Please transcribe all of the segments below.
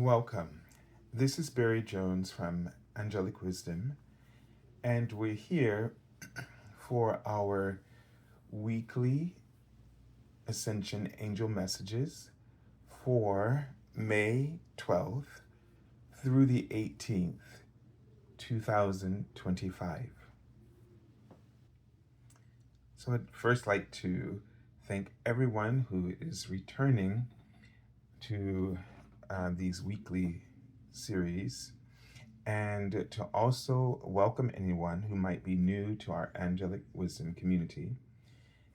Welcome. This is Barry Jones from Angelic Wisdom, and we're here for our weekly Ascension Angel Messages for May 12th through the 18th, 2025. So I'd first like to thank everyone who is returning to these weekly series, and to also welcome anyone who might be new to our Angelic Wisdom community.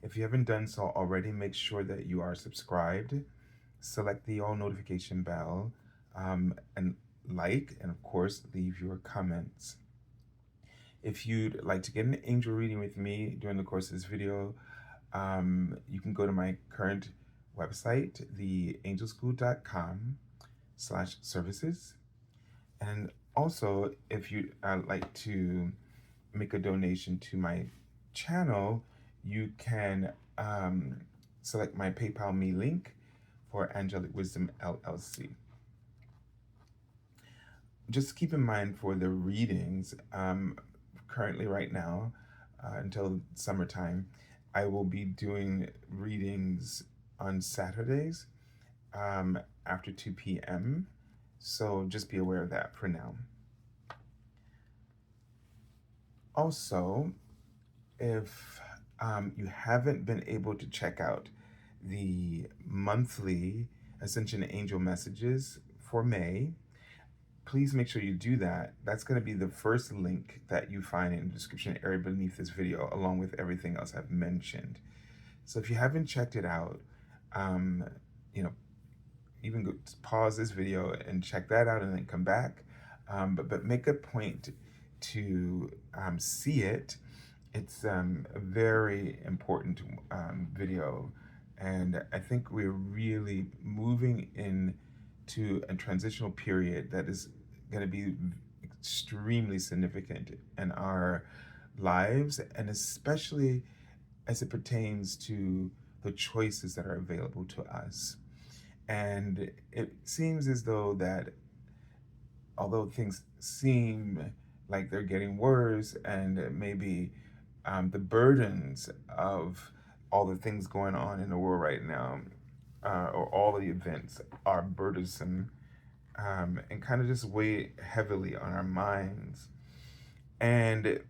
If you haven't done so already, make sure that you are subscribed, select the all notification bell, and of course, leave your comments. If you'd like to get an angel reading with me during the course of this video, you can go to my current website, theangelschool.com/services. And also, if you'd like to make a donation to my channel, you can select my PayPal Me link for Angelic Wisdom LLC. Just keep in mind for the readings, currently right now, until summertime, I will be doing readings on Saturdays after 2 p.m. So just be aware of that for now. Also, if you haven't been able to check out the monthly Ascension Angel Messages for May, please make sure you do that. That's going to be the first link that you find in the description area beneath this video, along with everything else I've mentioned. So if you haven't checked it out, even go pause this video and check that out and then come back. But make a point to see it. It's a very important video, and I think we're really moving into a transitional period that is going to be extremely significant in our lives, and especially as it pertains to the choices that are available to us. And it seems as though that although things seem like they're getting worse, and maybe the burdens of all the things going on in the world right now, or all the events, are burdensome and kind of just weigh heavily on our minds. And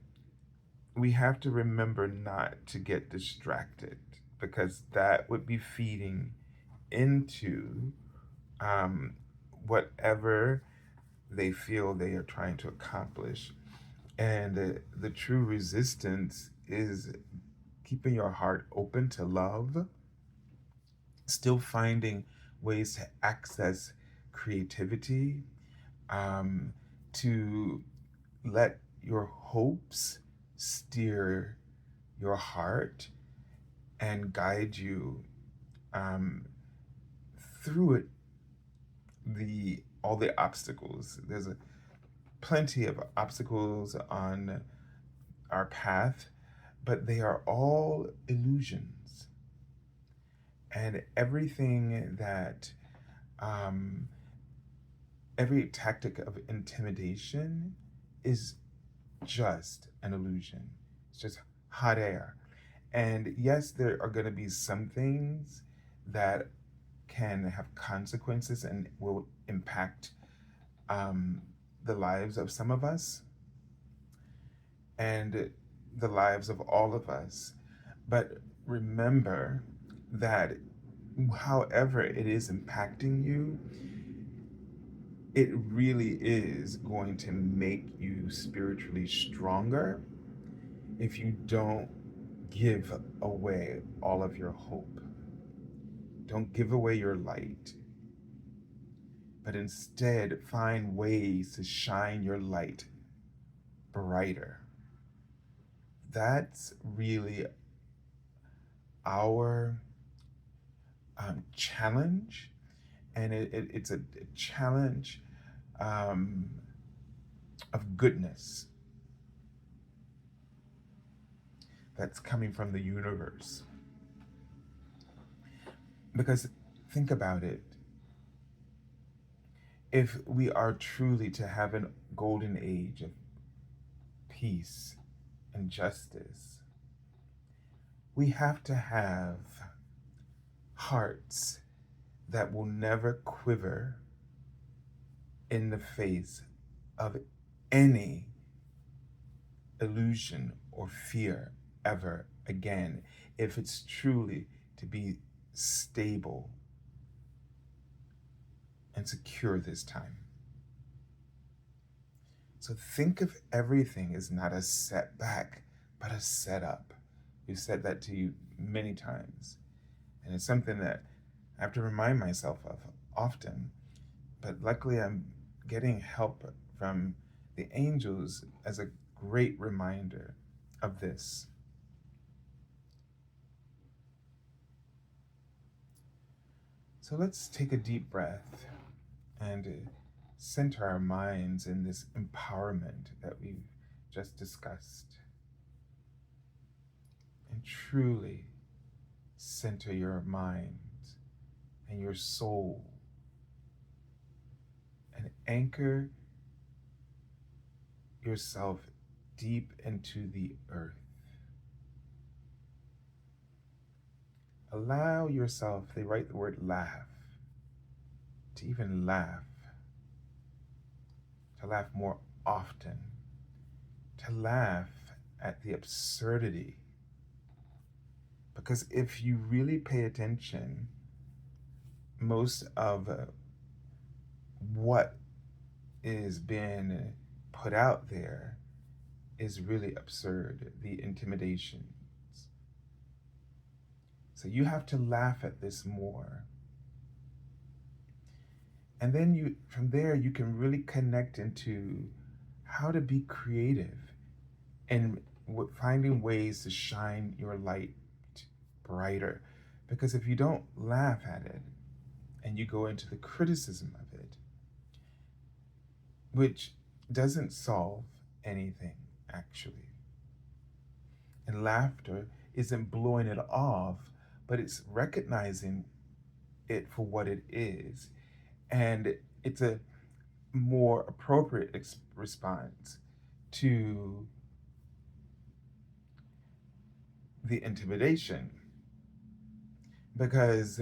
we have to remember not to get distracted, because that would be feeding into whatever they feel they are trying to accomplish. And the true resistance is keeping your heart open to love, still finding ways to access creativity, to let your hopes steer your heart and guide you through all the obstacles. There's plenty of obstacles on our path, but they are all illusions. And everything that, every tactic of intimidation is just an illusion. It's just hot air. And yes, there are going to be some things that can have consequences and will impact the lives of some of us and the lives of all of us. But remember that however it is impacting you, it really is going to make you spiritually stronger if you don't give away all of your hope. Don't give away your light, but instead find ways to shine your light brighter. That's really our challenge, and it's a challenge of goodness that's coming from the universe. Because think about it. if we are truly to have a golden age of peace and justice, we have to have hearts that will never quiver in the face of any illusion or fear ever again, if it's truly to be stable and secure this time. So think of everything as not a setback, but a setup. We've said that to you many times. And it's something that I have to remind myself of often. But luckily, I'm getting help from the angels as a great reminder of this. So let's take a deep breath and center our minds in this empowerment that we've just discussed. And truly center your mind and your soul and anchor yourself deep into the earth. Allow yourself, they write the word laugh, to even laugh, to laugh more often, to laugh at the absurdity. Because if you really pay attention, most of what is being put out there is really absurd, the intimidations. So you have to laugh at this more. And then from there, you can really connect into how to be creative and finding ways to shine your light brighter. Because if you don't laugh at it and you go into the criticism of it, which doesn't solve anything actually, and laughter isn't blowing it off, but it's recognizing it for what it is. And it's a more appropriate response to the intimidation, because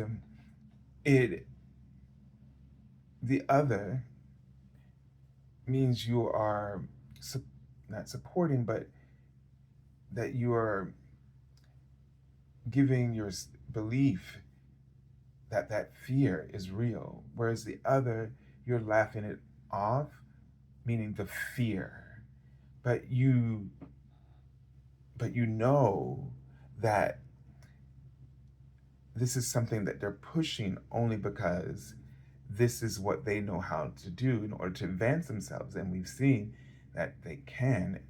the other means you are not supporting, but that you are giving your belief that that fear is real, whereas the other, you're laughing it off, meaning the fear. But you know that this is something that they're pushing only because this is what they know how to do in order to advance themselves. And we've seen that they can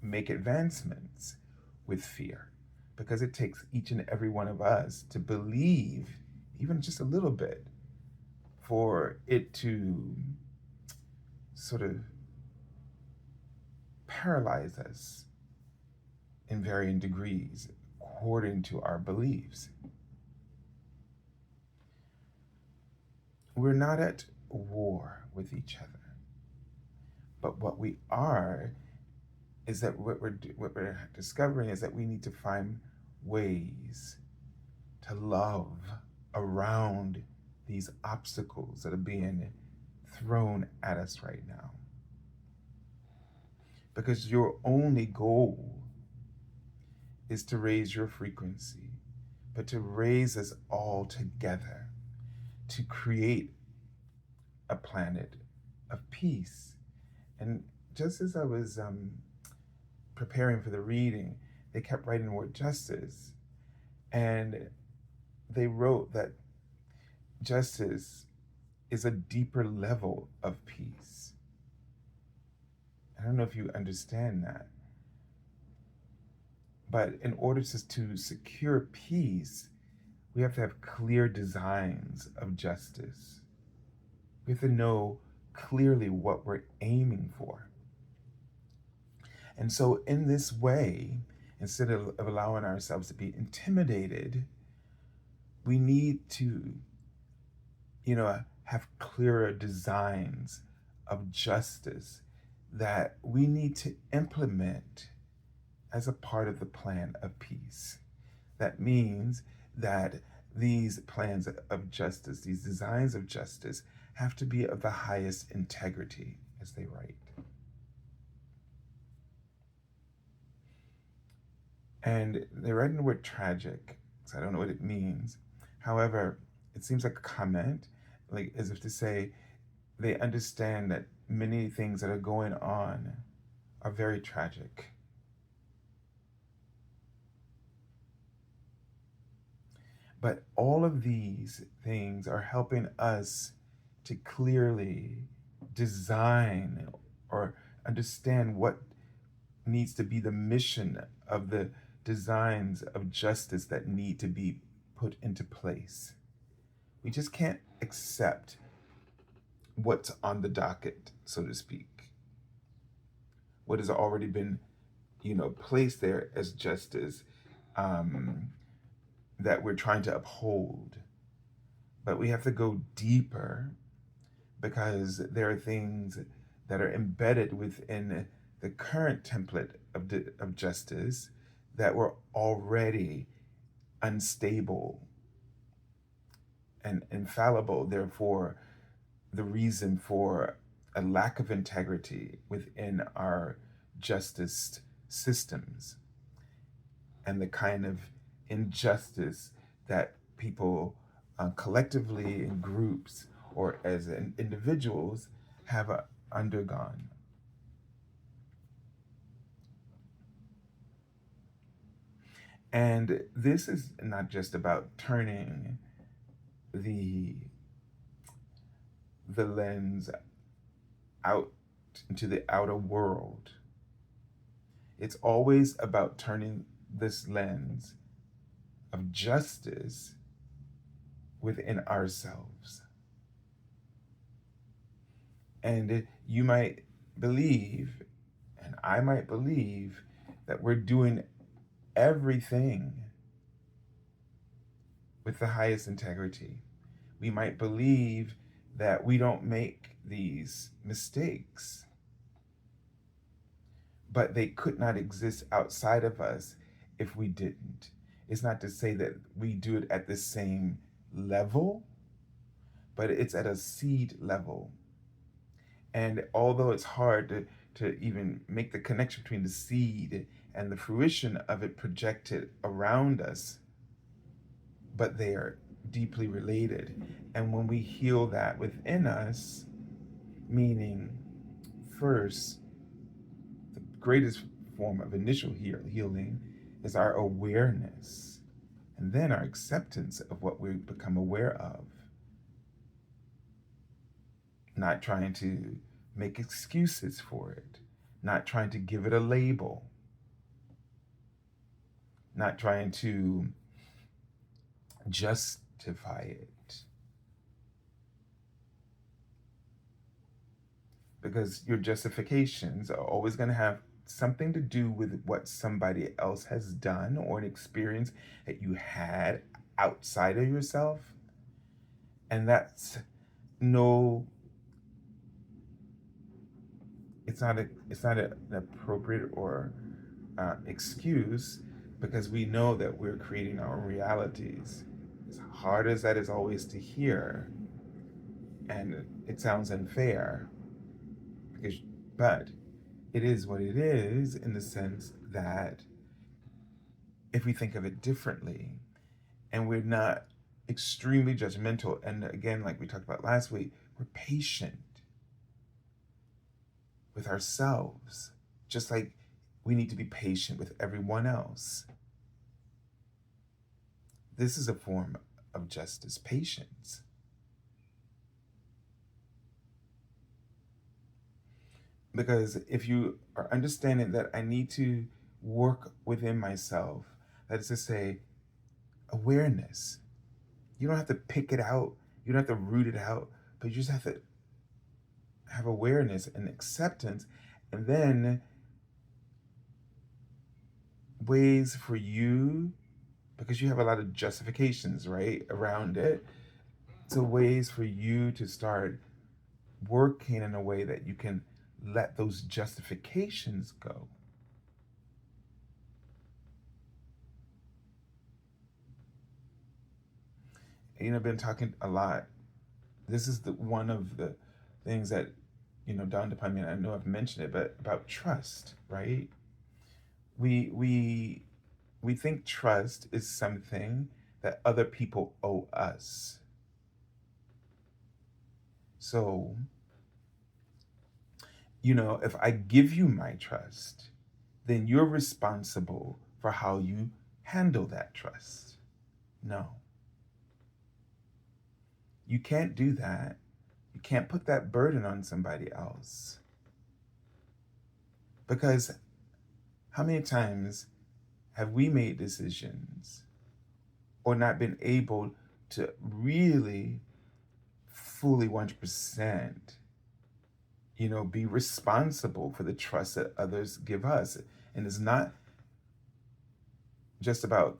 make advancements with fear, because it takes each and every one of us to believe, even just a little bit, for it to sort of paralyze us in varying degrees according to our beliefs. We're not at war with each other, but what we are is that what we're discovering is that we need to find ways to love around these obstacles that are being thrown at us right now. Because your only goal is to raise your frequency, but to raise us all together to create a planet of peace. And just as I was preparing for the reading, they kept writing the word justice. And they wrote that justice is a deeper level of peace. I don't know if you understand that. But in order to secure peace, we have to have clear designs of justice. We have to know clearly what we're aiming for. And so in this way, instead of allowing ourselves to be intimidated, we need to, have clearer designs of justice that we need to implement as a part of the plan of peace. That means that these plans of justice, these designs of justice, have to be of the highest integrity, as they write. And they write in the word tragic, so I don't know what it means. However, it seems like a comment, like as if to say they understand that many things that are going on are very tragic. But all of these things are helping us to clearly design or understand what needs to be the mission of the designs of justice that need to be put into place. We just can't accept what's on the docket, so to speak. What has already been, placed there as justice, that we're trying to uphold. But we have to go deeper because there are things that are embedded within the current template of justice that were already unstable and infallible. Therefore, the reason for a lack of integrity within our justice systems and the kind of injustice that people collectively in groups or as individuals have undergone. And this is not just about turning the lens out into the outer world. It's always about turning this lens of justice within ourselves. And you might believe, and I might believe, that we're doing everything with the highest integrity. We might believe that we don't make these mistakes, but they could not exist outside of us if we didn't. It's not to say that we do it at the same level, but it's at a seed level. And although it's hard to even make the connection between the seed and the fruition of it projected around us, but they are deeply related. And when we heal that within us, meaning first, the greatest form of initial healing is our awareness, and then our acceptance of what we become aware of. Not trying to make excuses for it, not trying to give it a label, not trying to justify it. Because your justifications are always going to have something to do with what somebody else has done or an experience that you had outside of yourself. And that's it's not an appropriate or excuse, because we know that we're creating our own realities. As hard as that is always to hear, and it sounds unfair, but it is what it is, in the sense that if we think of it differently and we're not extremely judgmental, and again, like we talked about last week, we're patient with ourselves, just like we need to be patient with everyone else. This is a form of justice, patience. Because if you are understanding that I need to work within myself, that is to say, awareness. You don't have to pick it out, you don't have to root it out, but you just have to have awareness and acceptance, and then ways for you, because you have a lot of justifications, right, around it, So ways for you to start working in a way that you can let those justifications go. I've been talking a lot. This is the one of the things that dawned upon me, and I know I've mentioned it, but about trust, right? We think trust is something that other people owe us. So, if I give you my trust, then you're responsible for how you handle that trust. No, you can't do that. You can't put that burden on somebody else. Because how many times have we made decisions or not been able to really fully 100%, be responsible for the trust that others give us? And it's not just about,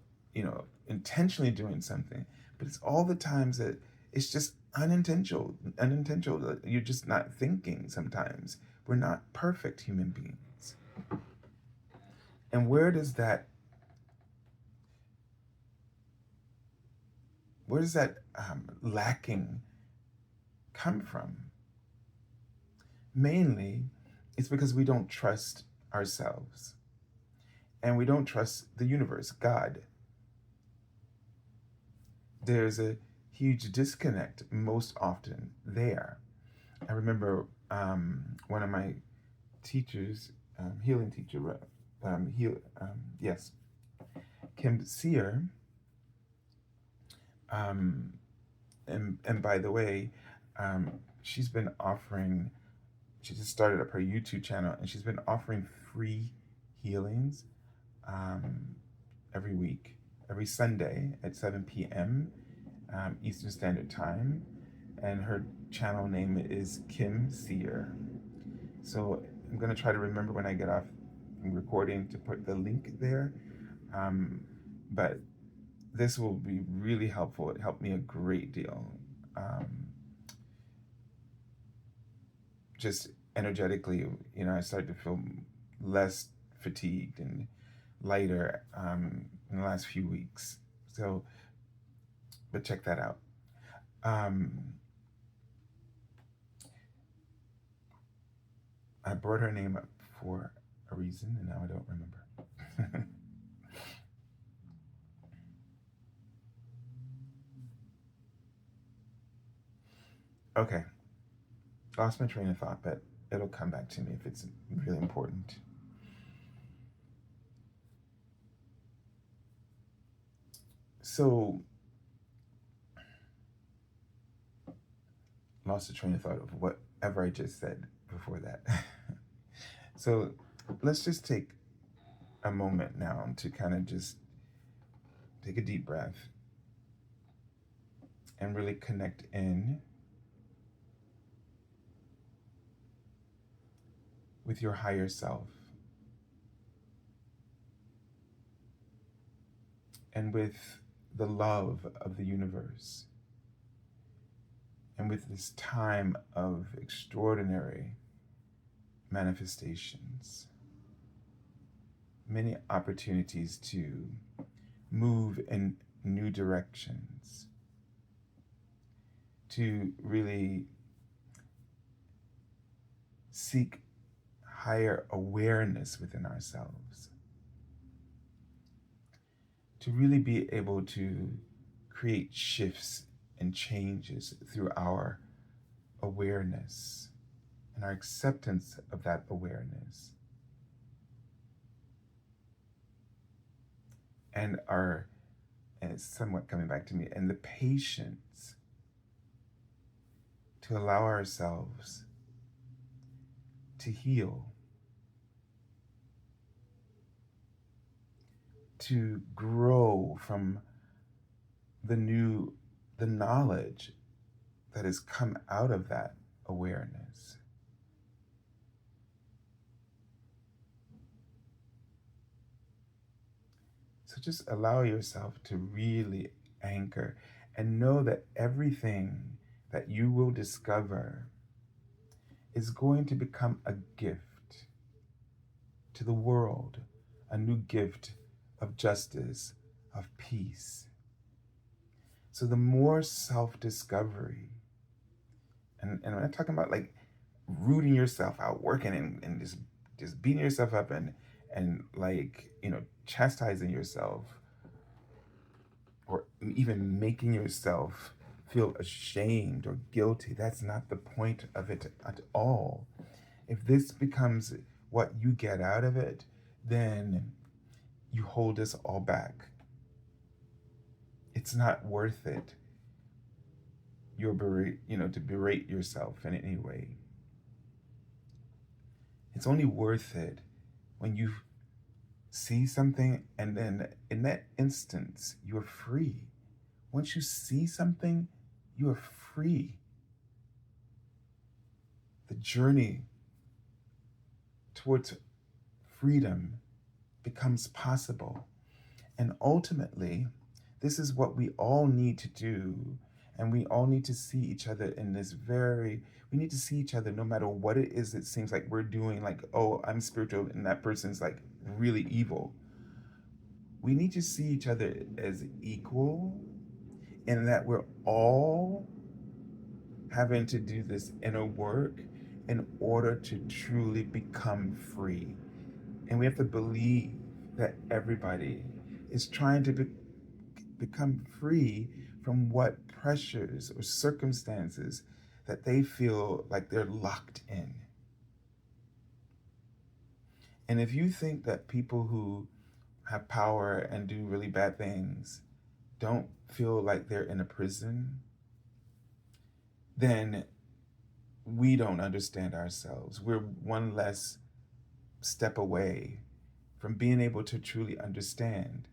intentionally doing something, but it's all the times that it's just unintentional. You're just not thinking sometimes. We're not perfect human beings. And where does that lacking come from? Mainly, it's because we don't trust ourselves and we don't trust the universe, God. There's a huge disconnect most often there. I remember one of my teachers, healing teacher, yes, Kim Sear, and by the way, she's been offering. She just started up her YouTube channel, and she's been offering free healings every week, every Sunday at 7 p.m. Eastern Standard Time, and her channel name is Kim Sear. So I'm gonna try to remember when I get off recording to put the link there. But this will be really helpful. It helped me a great deal. Just energetically, I started to feel less fatigued and lighter in the last few weeks. So, but check that out. I brought her name up for a reason, and now I don't remember. Okay, lost my train of thought, but it'll come back to me if it's really important. So, lost the train of thought of whatever I just said before that. So, let's just take a moment now to kind of just take a deep breath and really connect in with your higher self and with the love of the universe and with this time of extraordinary manifestations, many opportunities to move in new directions, to really seek higher awareness within ourselves, to really be able to create shifts and changes through our awareness and our acceptance of that awareness, and it's somewhat coming back to me, and the patience to allow ourselves to heal, to grow from the knowledge that has come out of that awareness. So just allow yourself to really anchor. and know that everything that you will discover is going to become a gift to the world, a new gift of justice, of peace. So the more self-discovery, and I'm not talking about like rooting yourself out, working and just beating yourself up and like, chastising yourself, or even making yourself feel ashamed or guilty. That's not the point of it at all. If this becomes what you get out of it, then you hold us all back. It's not worth it. You're to berate yourself in any way. It's only worth it when you see something and then in that instance, you're free. Once you see something, you are free. The journey towards freedom becomes possible. And ultimately, this is what we all need to do. And we all need to see each other we need to see each other no matter what it is. It seems like we're doing, like, oh, I'm spiritual and that person's like really evil. We need to see each other as equal, in that we're all having to do this inner work in order to truly become free. And we have to believe that everybody is trying to become free from what pressures or circumstances that they feel like they're locked in. And if you think that people who have power and do really bad things don't feel like they're in a prison, then we don't understand ourselves. We're one less step away from being able to truly understand,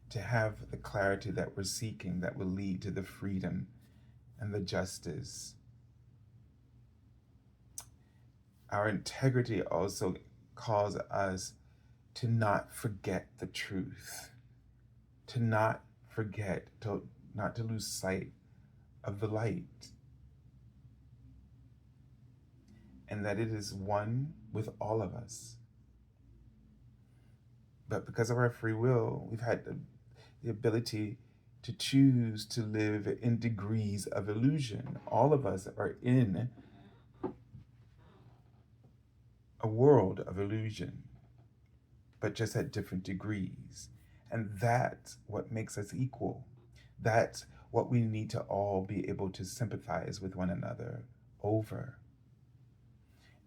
to have the clarity that we're seeking that will lead to the freedom and the justice. Our integrity also calls us to not forget the truth, to not forget, not to lose sight of the light, and that it is one with all of us. But because of our free will, we've had the ability to choose to live in degrees of illusion. All of us are in a world of illusion, but just at different degrees. And that's what makes us equal. That's what we need to all be able to sympathize with one another over.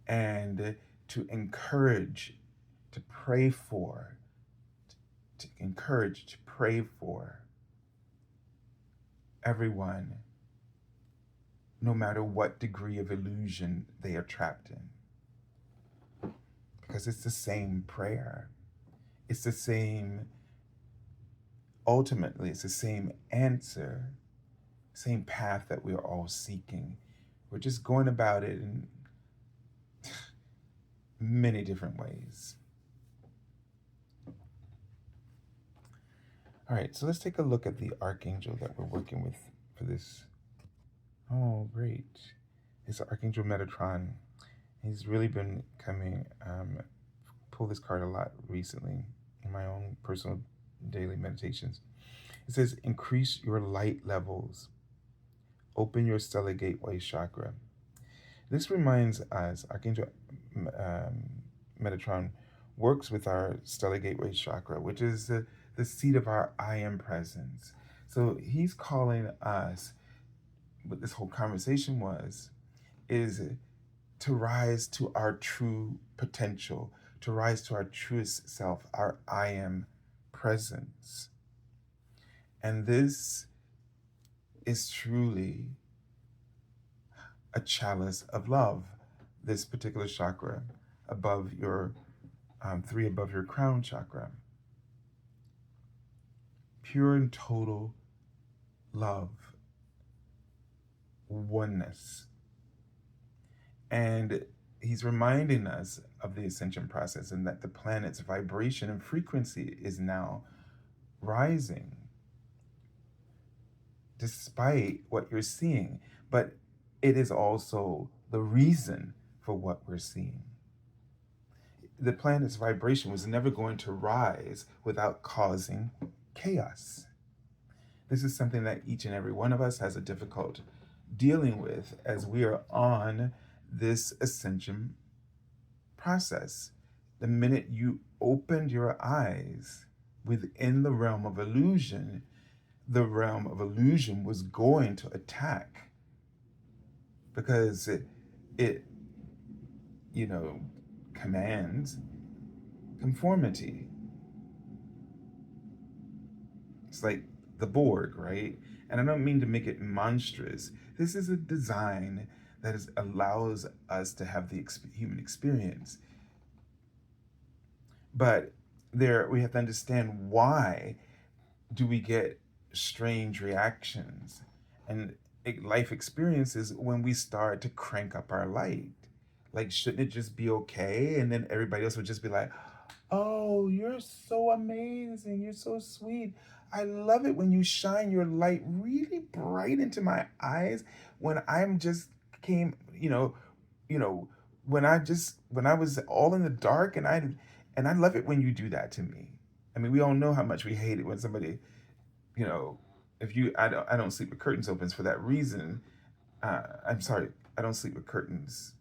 And to encourage, to pray for, everyone, no matter what degree of illusion they are trapped in. Because it's the same prayer. It's the same, ultimately, it's the same answer, same path that we're all seeking. We're just going about it in many different ways. All right, so let's take a look at the Archangel that we're working with for this. Oh, great. It's Archangel Metatron. He's really been coming, pull this card a lot recently in my own personal daily meditations. It says, increase your light levels. Open your stellar gateway chakra. This reminds us, Archangel Metatron works with our stellar gateway chakra, which is the seat of our I am presence. So he's calling us, what this whole conversation is to rise to our true potential, to rise to our truest self, our I am presence. And this is truly a chalice of love, this particular chakra above your, 3 above your crown chakra. Pure and total love, oneness. And he's reminding us of the ascension process, and that the planet's vibration and frequency is now rising. despite what you're seeing, but it is also the reason for what we're seeing. The planet's vibration was never going to rise without causing chaos. This is something that each and every one of us has a difficult dealing with as we are on this ascension process. The minute you opened your eyes within the realm of illusion, the realm of illusion was going to attack, because it commands conformity. It's like the Borg, right? And I don't mean to make it monstrous. This is a design that allows us to have the human experience. But we have to understand, why do we get strange reactions and life experiences when we start to crank up our light? Like, shouldn't it just be okay? And then everybody else would just be like, oh, you're so amazing. You're so sweet. I love it when you shine your light really bright into my eyes when I'm just came, when I was all in the dark, and I love it when you do that to me. I mean, we all know how much we hate it when somebody, I don't sleep with curtains open for that reason. I'm sorry, I don't sleep with curtains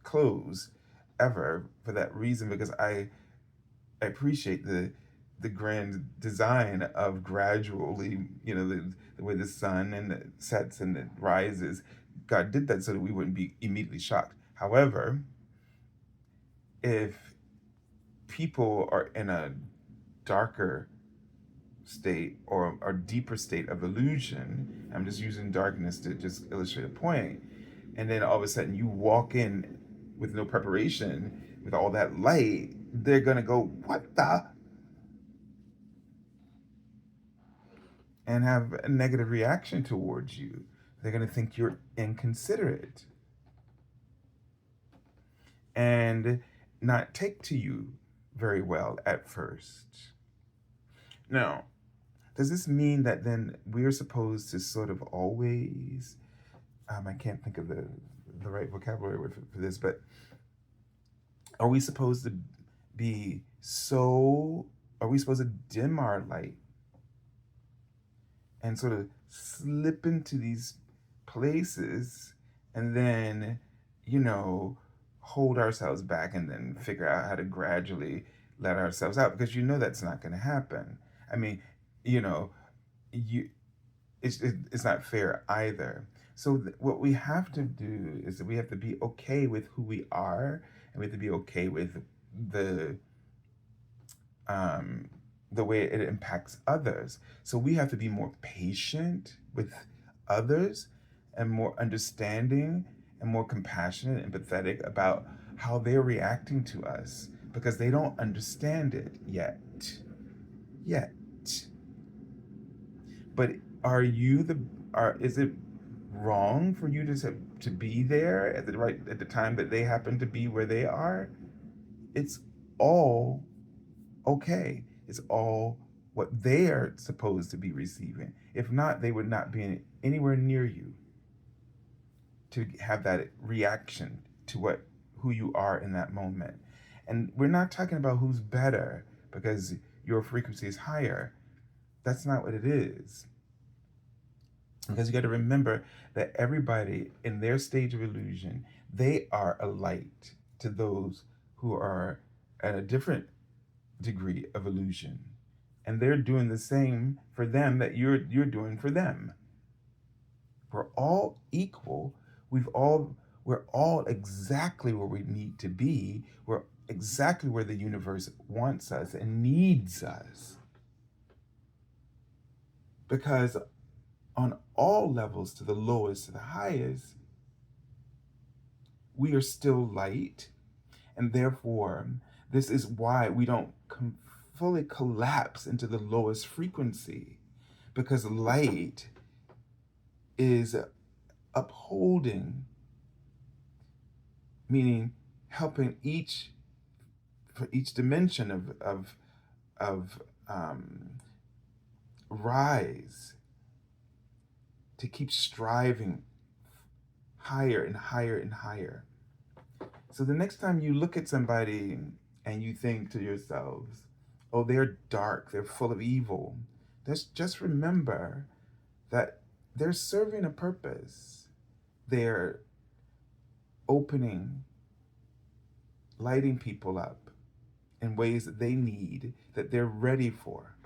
closed ever for that reason, because I appreciate the grand design of gradually, the way the sun and it sets and it rises. God did that so that we wouldn't be immediately shocked. However, if people are in a darker state or a deeper state of illusion, I'm just using darkness to just illustrate a point, and then all of a sudden you walk in with no preparation with all that light, they're gonna go, what the? And have a negative reaction towards you. They're gonna think you're inconsiderate and not take to you very well at first. Now, does this mean that then we're supposed to sort of always, I can't think of the right vocabulary word for this, but are we supposed to dim our light and sort of slip into these places and then, hold ourselves back and then figure out how to gradually let ourselves out? Because that's not going to happen. I mean, it's not fair either. So what we have to do is that we have to be okay with who we are, and we have to be okay with the way it impacts others. So we have to be more patient with others and more understanding and more compassionate and empathetic about how they're reacting to us, because they don't understand it yet. But is it wrong for you to be there at the time that they happen to be where they are? It's all okay. It's all what they are supposed to be receiving. If not, they would not be anywhere near you to have that reaction to who you are in that moment. And we're not talking about who's better because your frequency is higher. That's not what it is. Because you got to remember that everybody in their stage of illusion, they are a light to those who are at a different degree of illusion. And they're doing the same for them that you're doing for them. We're all equal. We're all exactly where we need to be. We're exactly where the universe wants us and needs us. Because on all levels, to the lowest to the highest, we are still light. And therefore, this is why we don't fully collapse into the lowest frequency, because light is upholding, meaning helping for each dimension of rise to keep striving higher and higher and higher. So the next time you look at somebody and you think to yourselves, oh, they're dark, they're full of evil, just remember that they're serving a purpose. They're opening, lighting people up in ways that they need, that they're ready for.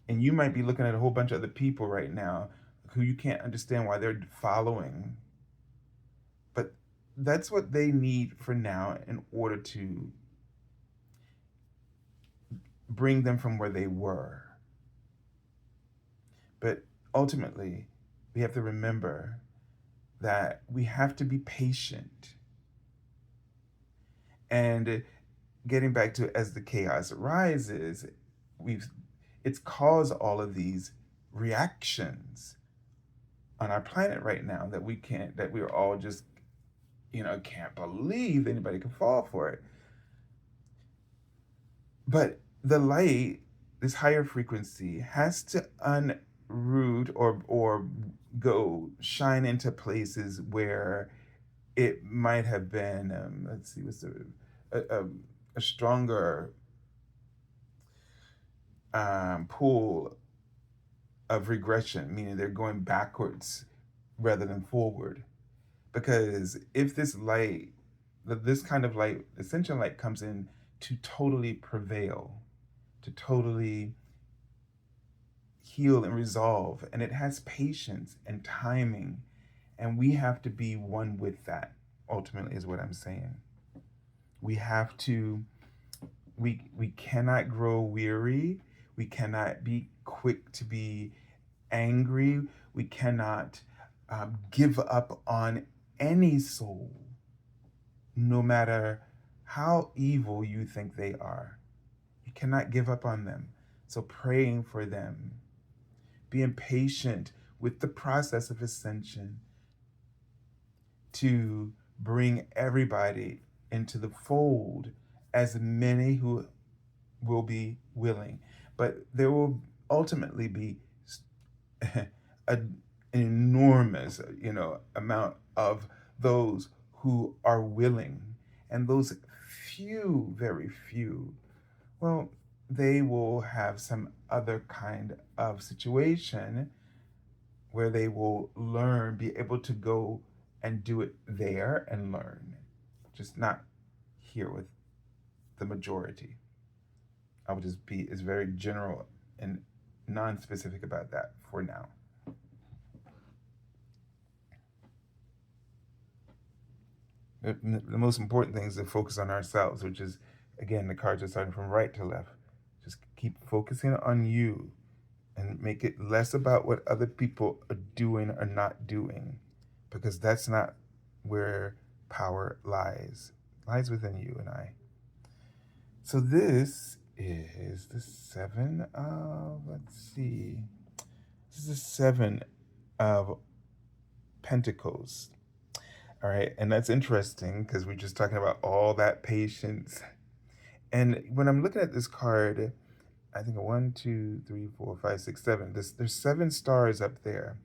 And you might be looking at a whole bunch of other people right now who you can't understand why they're following. But that's what they need for now in order to bring them from where they were. But ultimately, we have to remember that we have to be patient. And getting back to as the chaos rises, it's caused all of these reactions on our planet right now that we're all just, can't believe anybody could fall for it. But the light, this higher frequency, has to unroot or go shine into places where it might have been, let's see, what's a stronger pull of regression, meaning they're going backwards rather than forward. Because if this kind of light, ascension light, comes in to totally prevail, to totally heal and resolve, and it has patience and timing, and we have to be one with that, ultimately, is what I'm saying. We have to, we cannot grow weary. We cannot be quick to be angry. We cannot give up on any soul, no matter how evil you think they are. You cannot give up on them. So praying for them, being patient with the process of ascension to bring everybody into the fold, as many who will be willing. But there will ultimately be an enormous, amount of those who are willing, and those few, very few, well, they will have some other kind of situation where they will learn, be able to go and do it there and learn, just not here with the majority. I would just be, it's very general and non-specific about that for now. The most important thing is to focus on ourselves, which is, again, the cards are starting from right to left. Just keep focusing on you and make it less about what other people are doing or not doing, because that's not where power lies. It lies within you and I. So this is the Seven of, let's see, this is the Seven of Pentacles. All right, and that's interesting because we're just talking about all that patience. And when I'm looking at this card, I think 1, 2, 3, 4, 5, 6, 7. There's 7 stars up there,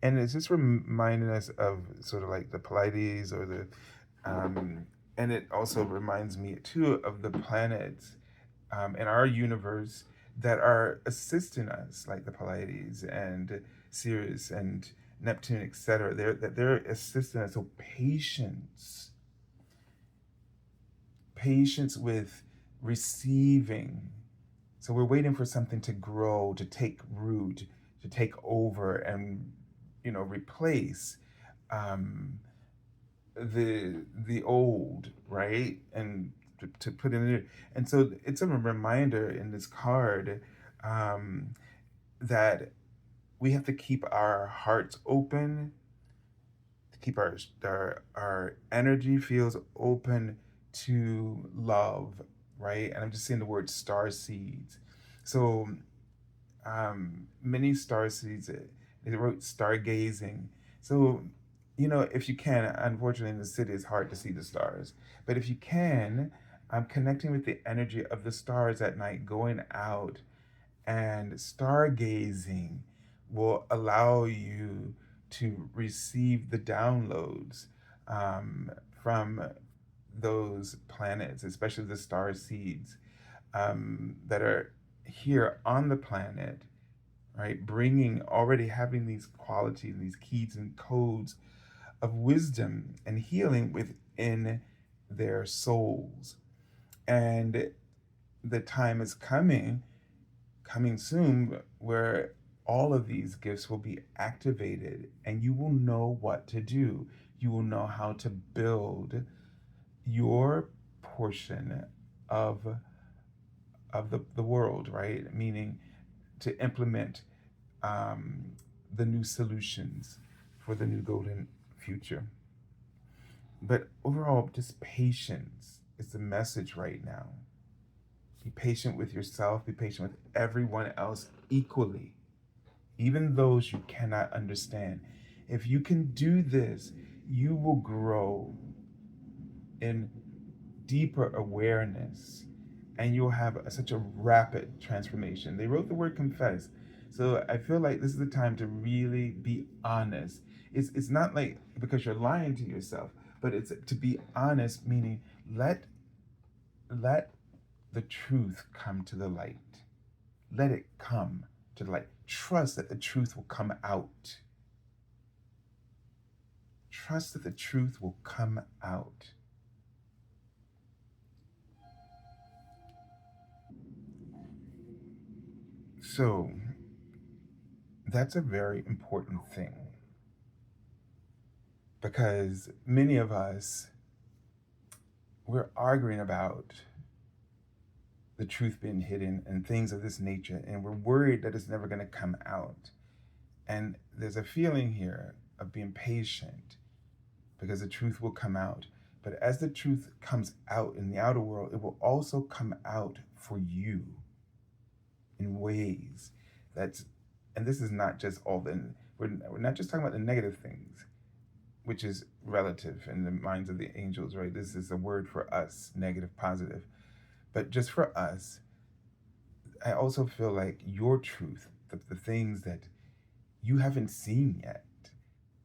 and it's just reminding us of sort of like the Pleiades or the, and it also reminds me too of the planets in our universe that are assisting us, like the Pleiades and Sirius and Neptune, etc. They're assisting us. So patience with receiving. So we're waiting for something to grow, to take root, to take over, and replace the old, right? And to put in it. And so it's a reminder in this card that we have to keep our hearts open, to keep our energy fields open to love, right? And I'm just seeing the word star seeds. So many star seeds, they wrote stargazing. So, if you can, unfortunately in the city it's hard to see the stars, but if you can, connecting with the energy of the stars at night, going out and stargazing will allow you to receive the downloads from those planets, especially the star seeds that are here on the planet, right? Bringing, already having these qualities, these keys and codes of wisdom and healing within their souls. And the time is coming soon, where all of these gifts will be activated and you will know what to do. You will know how to build your portion of the world, right? Meaning to implement um, the new solutions for the new golden future. But overall, just patience is the message right now. Be patient with yourself, be patient with everyone else equally, even those you cannot understand. If you can do this, you will grow in deeper awareness and you'll have such a rapid transformation. They wrote the word confess. So I feel like this is the time to really be honest. It's not like because you're lying to yourself, but it's to be honest, meaning let the truth come to the light. Let it come to the light. Trust that the truth will come out. Trust that the truth will come out. So that's a very important thing, because many of us, we're arguing about the truth being hidden and things of this nature, and we're worried that it's never going to come out. And there's a feeling here of being patient because the truth will come out. But as the truth comes out in the outer world, it will also come out for you in ways that's, and this is not just all the, we're not just talking about the negative things, which is relative in the minds of the angels, right? This is a word for us, negative, positive. But just for us, I also feel like your truth, the things that you haven't seen yet,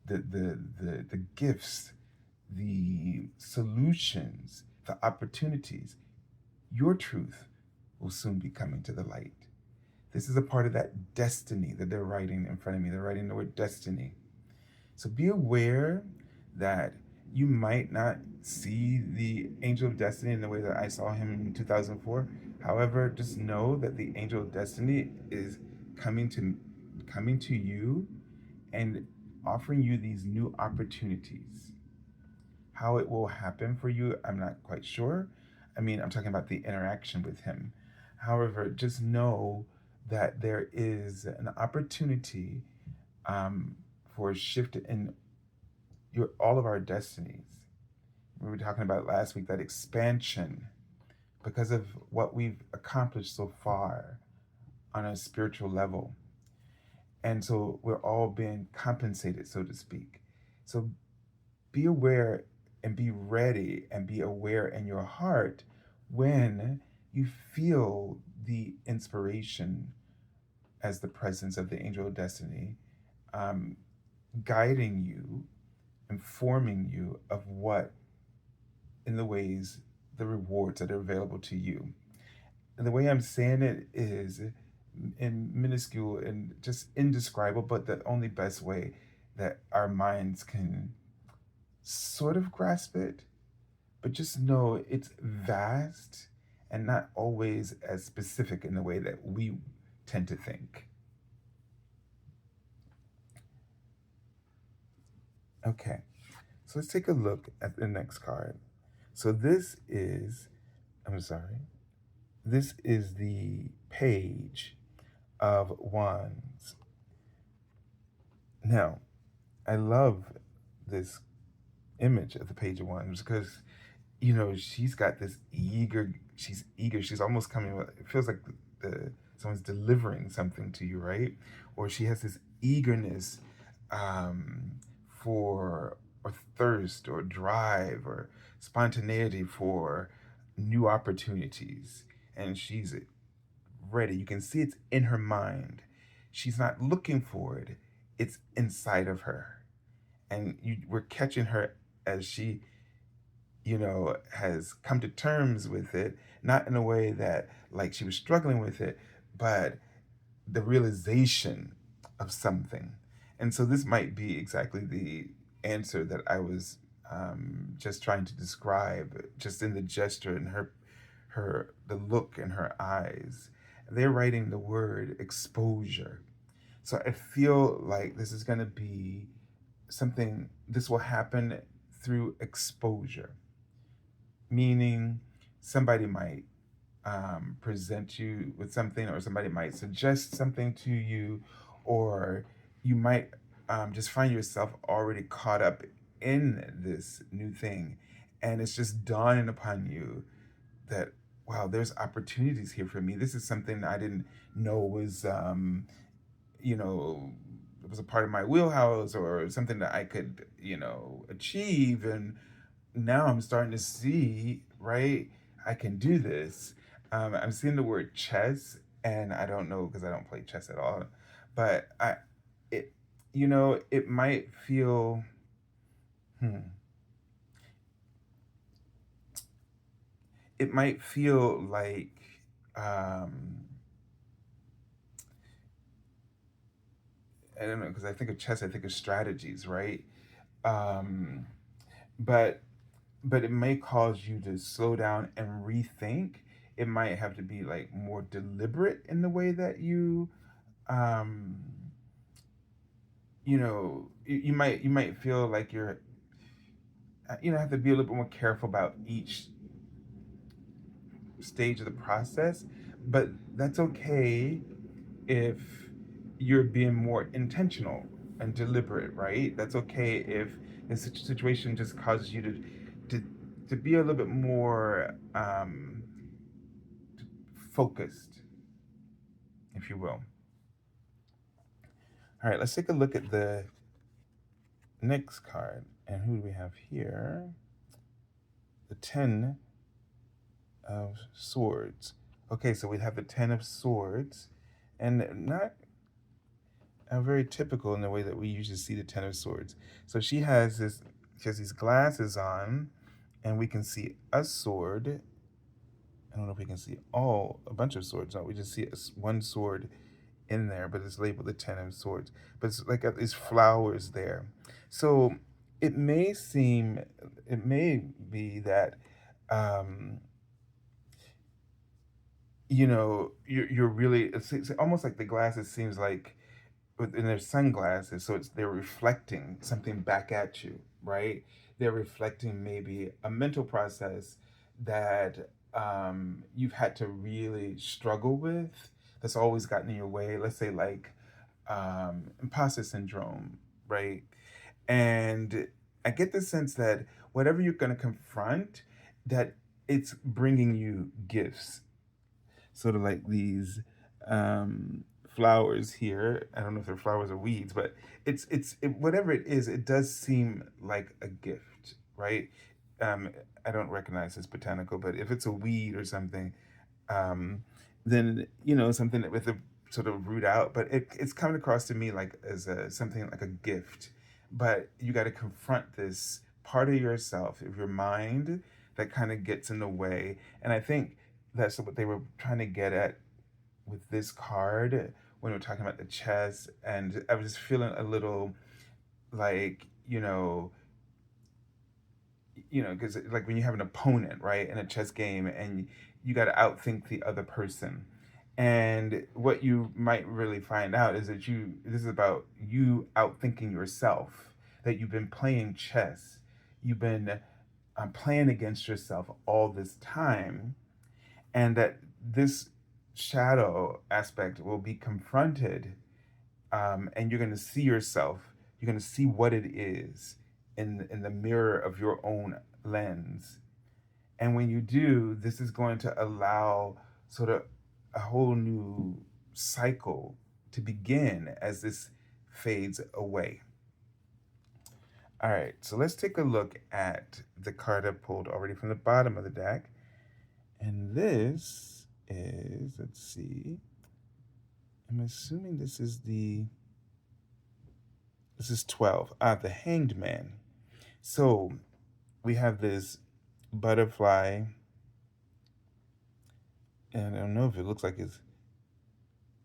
the gifts, the solutions, the opportunities, your truth will soon be coming to the light. This is a part of that destiny that they're writing in front of me. They're writing the word destiny. So be aware that you might not see the angel of destiny in the way that I saw him in 2004. However, just know that the angel of destiny is coming to you and offering you these new opportunities. How it will happen for you, I'm not quite sure. I mean, I'm talking about the interaction with him. However, just know that there is an opportunity for a shift in all of our destinies. We were talking about last week, that expansion because of what we've accomplished so far on a spiritual level. And so we're all being compensated, so to speak. So be aware and be ready and be aware in your heart when you feel the inspiration as the presence of the angel of destiny guiding you, informing you of what, in the ways, the rewards that are available to you. And the way I'm saying it is in minuscule and just indescribable, but the only best way that our minds can sort of grasp it. But just know it's vast and not always as specific in the way that we tend to think. Okay, so let's take a look at the next card. So this is the Page of Wands. Now, I love this image of the Page of Wands because, she's got this she's eager, she's almost coming, it feels like someone's delivering something to you, right? Or she has this eagerness for, or thirst or drive or spontaneity for new opportunities, and she's ready. You can see it's in her mind. She's not looking for it, it's inside of her. And we're catching her as she, has come to terms with it, not in a way that like she was struggling with it, but the realization of something. And so this might be exactly the answer that I was just trying to describe, just in the gesture and the look in her eyes. They're writing the word exposure. So I feel like this is going to be something, this will happen through exposure, meaning somebody might present you with something, or somebody might suggest something to you, or you might just find yourself already caught up in this new thing. And it's just dawning upon you that, wow, there's opportunities here for me. This is something I didn't know was, you know, it was a part of my wheelhouse, or something that I could, achieve. And now I'm starting to see, right? I can do this. I'm seeing the word chess, and I don't know because I don't play chess at all. But it, it might feel, hmm, it might feel like, um, I don't know, because I think of chess, I think of strategies, right? Um, but it may cause you to slow down and rethink. It might have to be like more deliberate in the way that um, you might feel like you're, have to be a little bit more careful about each stage of the process. But that's okay if you're being more intentional and deliberate, right? That's okay if the situation just causes you to to be a little bit more focused, if you will. All right, let's take a look at the next card. And who do we have here? The 10 of Swords. Okay, so we have the 10 of Swords, and not very typical in the way that we usually see the 10 of Swords. So she has these glasses on, and we can see a sword. I don't know if we can see a bunch of swords. No, we just see one sword in there, but it's labeled the 10 of Swords. But it's like these flowers there. So it may seem, it may be that, um, you're really, it's almost like the glasses seems like, in their sunglasses, so they're reflecting something back at you, right? They're reflecting maybe a mental process that you've had to really struggle with, that's always gotten in your way. Let's say like imposter syndrome, right? And I get the sense that whatever you're going to confront, that it's bringing you gifts, sort of like these flowers here. I don't know if they're flowers or weeds, but whatever it is, it does seem like a gift, right? Um, I don't recognize this botanical, but if it's a weed or something, um, then something with a sort of root out. But it's coming across to me like as something like a gift. But you got to confront this part of yourself, of your mind, that kind of gets in the way. And I think that's what they were trying to get at with this card when we're talking about the chess. And I was just feeling a little like, because like when you have an opponent, right, in a chess game, and you got to outthink the other person. And what you might really find out is that this is about you outthinking yourself, that you've been playing chess. You've been playing against yourself all this time, and that this shadow aspect will be confronted, and you're going to see yourself. You're going to see what it is in the mirror of your own lens. And when you do, this is going to allow sort of a whole new cycle to begin as this fades away. All right, so let's take a look at the card I pulled already from the bottom of the deck. And this is, let's see, I'm assuming this is the This is 12. The Hanged Man. So we have this butterfly, and I don't know if it looks like it's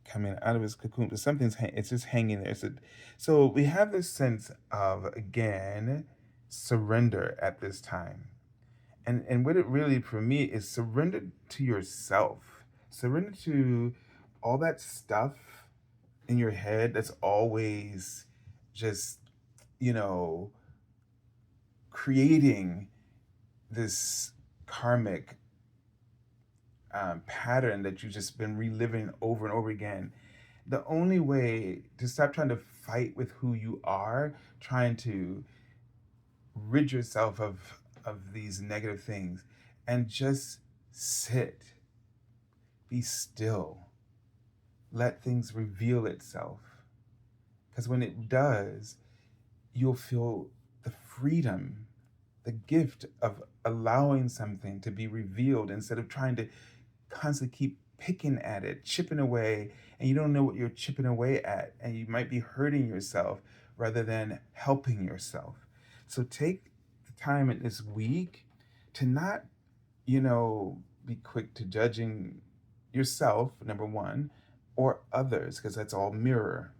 coming out of his cocoon, but it's just hanging there. So we have this sense of, again, surrender at this time. And what it really, for me, is surrender to yourself. Surrender to all that stuff in your head that's always just, you know, creating this karmic pattern that you've just been reliving over and over again. The only way to stop trying to fight with who you are, trying to rid yourself of these negative things, and just sit, be still, let things reveal itself. Because when it does, you'll feel the freedom, the gift of allowing something to be revealed instead of trying to constantly keep picking at it, chipping away, and you don't know what you're chipping away at, and you might be hurting yourself rather than helping yourself. So take the time in this week to not, be quick to judging yourself, number one, or others, because that's all mirror.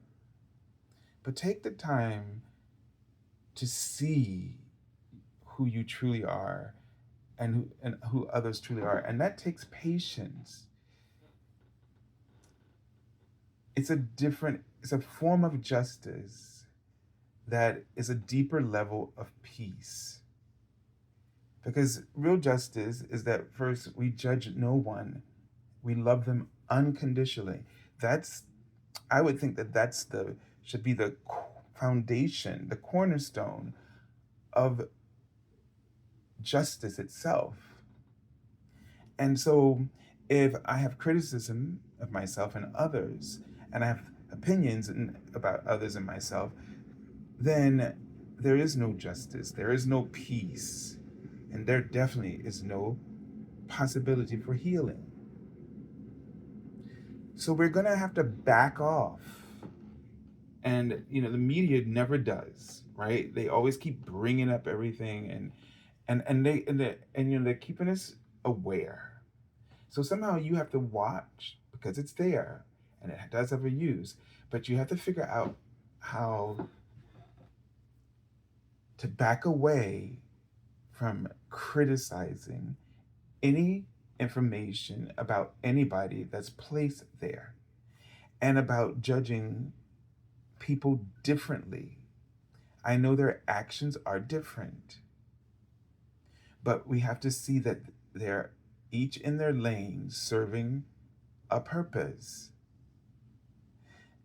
But take the time to see who you truly are and who others truly are. And that takes patience. It's a form of justice that is a deeper level of peace. Because real justice is that first, we judge no one. We love them unconditionally. I would think that should be the foundation, the cornerstone of justice itself. And so if I have criticism of myself and others, and I have opinions about others and myself, then there is no justice, there is no peace, and there definitely is no possibility for healing. So we're going to have to back off. And, the media never does, right? They always keep bringing up everything and they're keeping us aware. So somehow you have to watch because it's there and it does have a use, but you have to figure out how to back away from criticizing any information about anybody that's placed there and about judging people differently. I know their actions are different, but we have to see that they're each in their lane serving a purpose,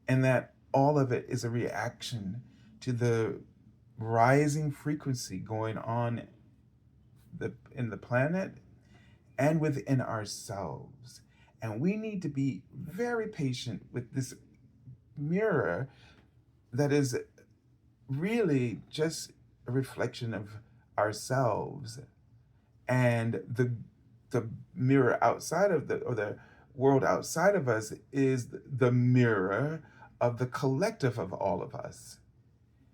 and that all of it is a reaction to the rising frequency going on in the planet and within ourselves. And we need to be very patient with this mirror that is really just a reflection of ourselves, and the mirror outside of the world outside of us is the mirror of the collective of all of us.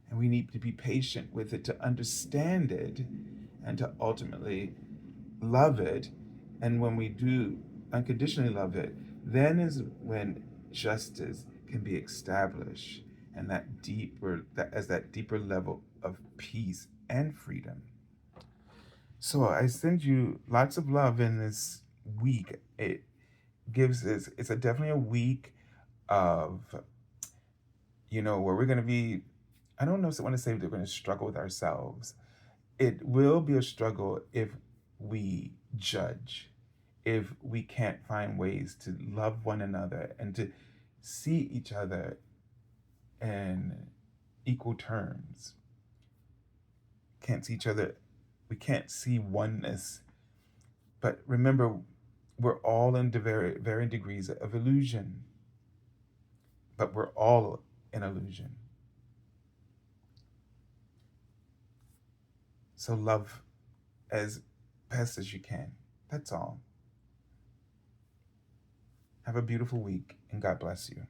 And we need to be patient with it to understand it and to ultimately love it. And when we do unconditionally love it, then is when justice can be established, and that deeper level of peace and freedom. So I send you lots of love in this week. It's definitely a week of, where we're going to be, I don't know if I want to say we're going to struggle with ourselves. It will be a struggle if we judge, if we can't find ways to love one another and to see each other in equal terms. Can't see each other, we can't see oneness. But remember, we're all in varying degrees of illusion, but we're all in illusion. So love as best as you can. That's all. Have a beautiful week, and God bless you.